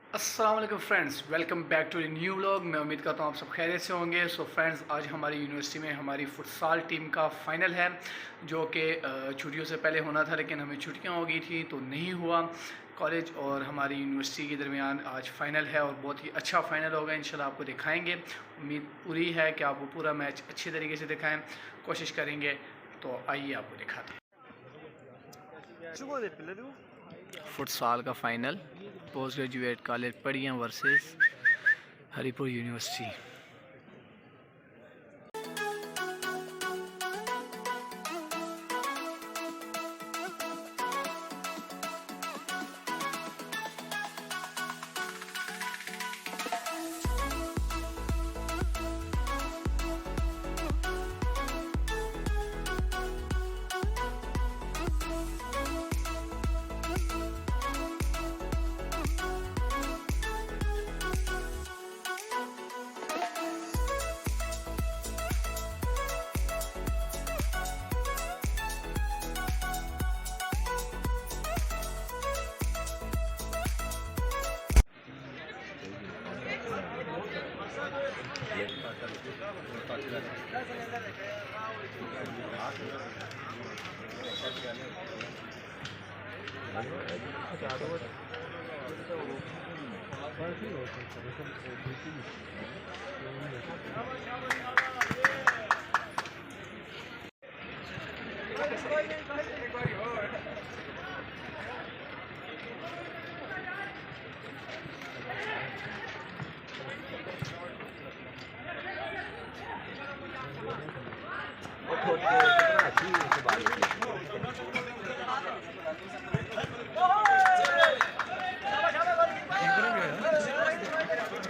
अस्सलाम वालेकुम friends, welcome back to new vlog. मैं उम्मीद करता हूँ आप सब खैरियत से होंगे। सो फ्रेंड्स, आज हमारी यूनिवर्सिटी में हमारी फुटसाल टीम का फ़ाइनल है, जो कि छुट्टियों से पहले होना था, लेकिन हमें छुट्टियाँ हो गई थी तो नहीं हुआ। कॉलेज और हमारी यूनिवर्सिटी के दरमियान आज फ़ाइनल है और बहुत ही अच्छा फ़ाइनल होगा। इंशाल्लाह आपको दिखाएँगे। उम्मीद पूरी है कि आपको पूरा मैच अच्छे तरीके से दिखाएँ, कोशिश करेंगे। तो आइए आपको दिखाते हैं फुटसाल का फ़ाइनल, पोस्ट ग्रेजुएट कॉलेज पड़ियाँ वर्सेस हरीपुर यूनिवर्सिटी।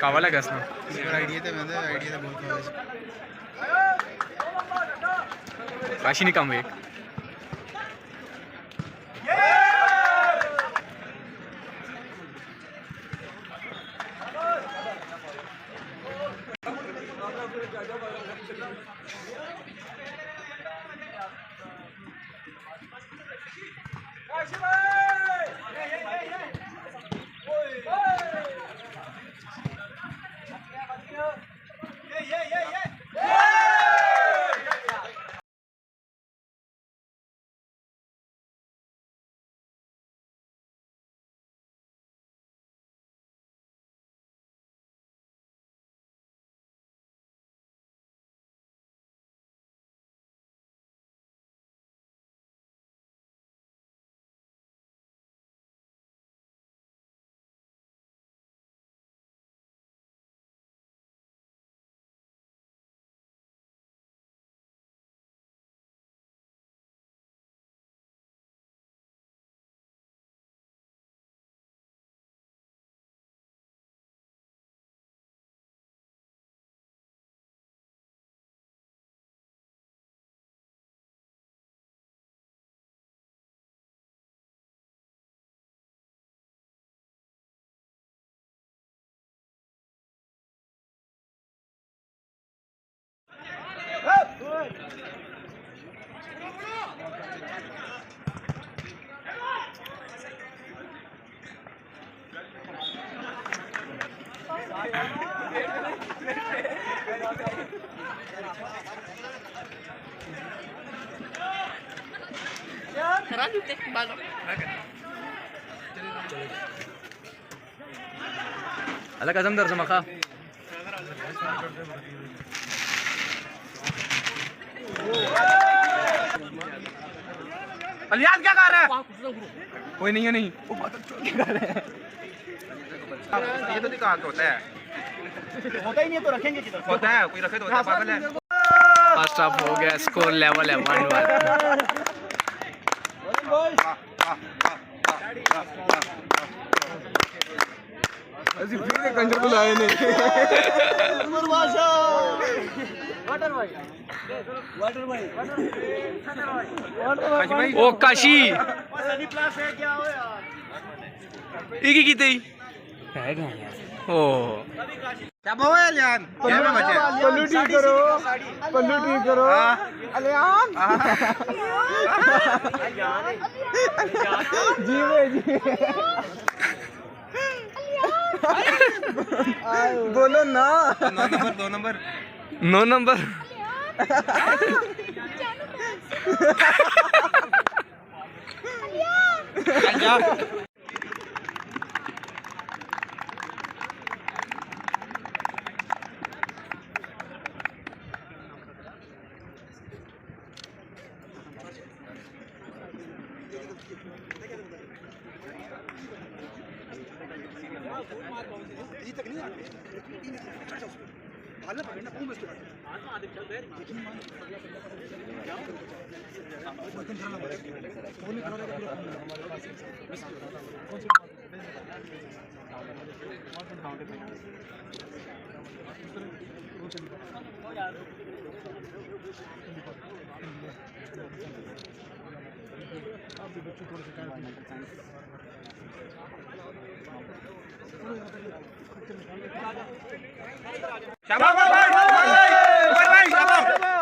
कावा लगा इसमें आइडिया तो मैंने आइडिया तो बहुत काशी नहीं कम एक अलग आजम दर से मखा अलियान क्या कर रहा है? कोई नहीं है, नहीं क्या कर रहे हैं? ये तो कहाँ होता है, होता ही नहीं तो रखेंगे किधर? होता है कोई रखे तो होता है, पागल है। फर्स्ट हाफ हो गया, स्कोर लेवल है 1-1। ऐसी फिर से कंजर बुलाए नहीं। वाटर भाई, वाटर भाई, काशी भाई, ओ काशी सनी प्लस है क्या हो यार? एक की थी ओ क्या भाव है अलियान? क्या में बचे? पल्लू ठीक करो, पल्लू ठीक करो। अलियान जी में जी। बोलो ना। 2 नंबर 9 नंबर।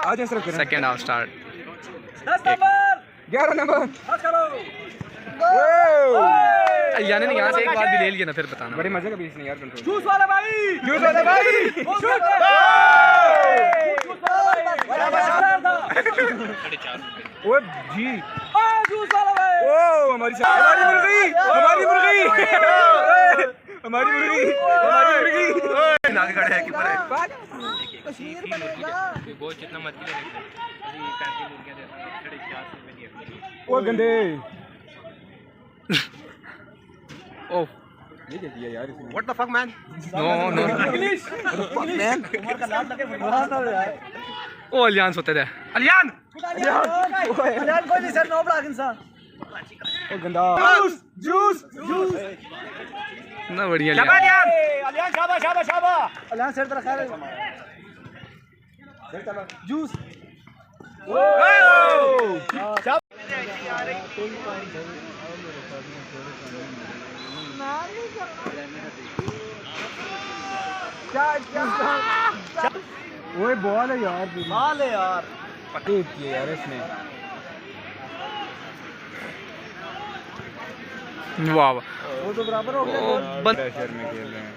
आज ऐसा करें। Second half start. 11 नंबर। यानी नहीं, यहाँ से एक बार भी ले लिया ना फिर बताना। बड़े मजे का बीच नहीं यार कंट्रोल। जूस वाला भाई ओ जी जूस वाला भाई ओ हमारी मुर्गी नाग खड़े है कीपर है गोल जितना मत ले अभी 35 मुर्गियां दे 4.5 में दिए। ओ गंदे ओह ये क्या किया यार इसने। What the fuck man no no. English man उमर का लाल लगे यार ओ अलियांस होते थे। अलियान कोई नहीं सर नो ब्लॉक इंसान। ओ गंदा जूस ना बढ़िया शाबाश लिया। यार अलियान शाबाश अल्लाह सर तेरा खैर है। जूस ओए बॉल है यार। बॉल है यार पटे किए यार इसने। वाह वाह। वो तो बराबर हो गया। ओ, बन- प्रेशर में खेल रहे हैं।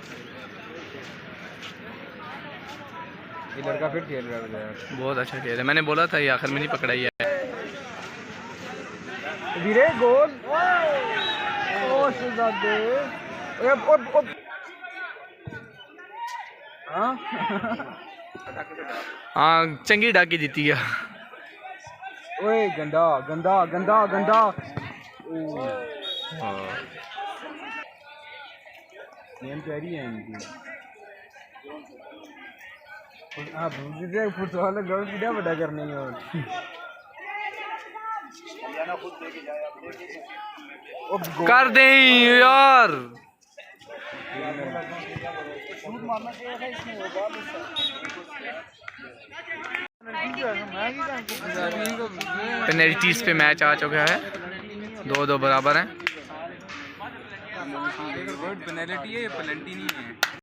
ये लड़का फिर खेल रहा है यार। बहुत अच्छा खेल है। मैंने बोला था ये आखिर में नहीं पकड़ाई है। वीरे गोल ओ शहजादे। ओ हां हाँ चंगी डाकी जीती है। ओए गंदा गंदा गंदा गंदा। गेम कैरी है इनकी। हां बुझे फुटबॉल गोल कितना बड़ा करनी है। कर दे यार। पेनल्टीज पे मैच आ चुका है। 2-2 बराबर हैं। पेनल्टी है, पेनल्टी नहीं है।